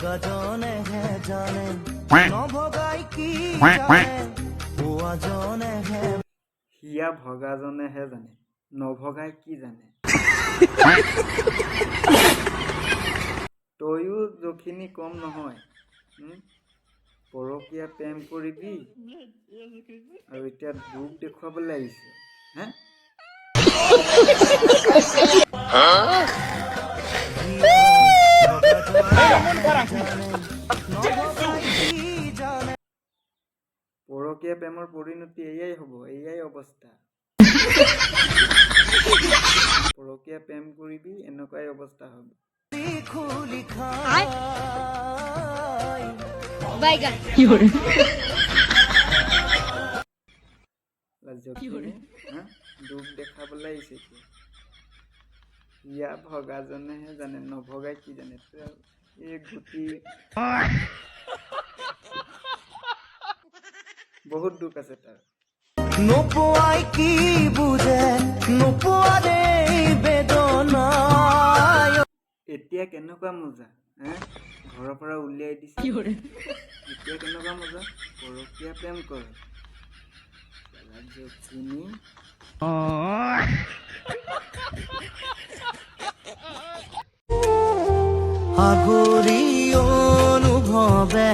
ভগাজনেহে জানে নভগাই কি জানে পোৱাজনেহে হিয়া ভগাজনেহে জানে নভগাই কি জানে তয়ো যখিনি কম নহয় পৰকীয়া প্ৰেম কৰিবি আৰু এতিয়া দুখ দেখুৱাবলৈ আহিছে হে পৰকীয়া প্ৰেমৰ পৰিণতি এয়াই হ'ব এয়াই অৱস্থা পৰকীয়া প্ৰেম কৰিবি এনেকুৱাই অৱস্থা হ'ব দুখ দেখাবলৈ আহিছে ইয়া ভগাজনেহে জানে নভগাই কি জানে এই গুটি বহুত দুখ আছে তাৰ নোপোৱাই কি বুজে নোপোৱাৰে বেদনা এতিয়া কেনেকুৱা মজা ঘৰৰ পৰা উলিয়াই দিছে এতিয়া কেনেকুৱা মজা পৰকীয়া প্ৰেম কৰ যখিনি আগৰি অনুভৱে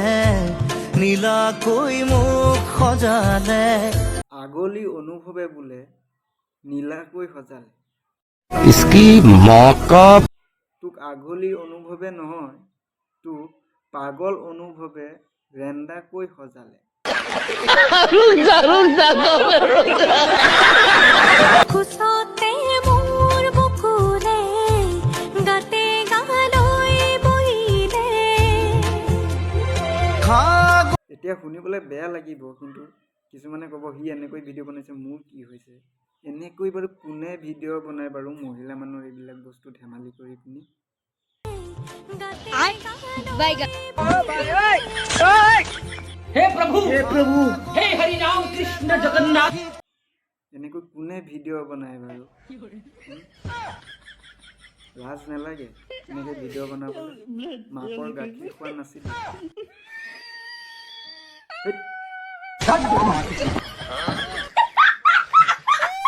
নীলাকৈ মোক সজালে আগলি অনুভৱে বোলে নীলাকৈ সজালে তোক আগলি অনুভৱে নহয় তোক পাগল অনুভৱে ৰেন্দাকৈ সজালে খুচতে মোৰ বুকুৰে গাতে গালৈ বহিলে এতিয়া শুনিবলৈ বেয়া লাগিব কিন্তু কিছুমানে ক'ব সি এনেকৈ ভিডিঅ' বনাইছে মোৰ কি হৈছে এনেকৈ বাৰু কোনে ভিডিঅ' বনাই বাৰু মহিলা মানুহৰ এইবিলাক বস্তু ধেমালি কৰি পিনি हे प्रभु हे हरि राम कृष्ण जगन्नाथ এনেকৈ কোনে ভিডিঅ' বনাই বাৰু লাজ নালাগে এনেকৈ ভিডিঅ' বনাবলৈ মাকৰ গাখীৰ খোৱা নাছিল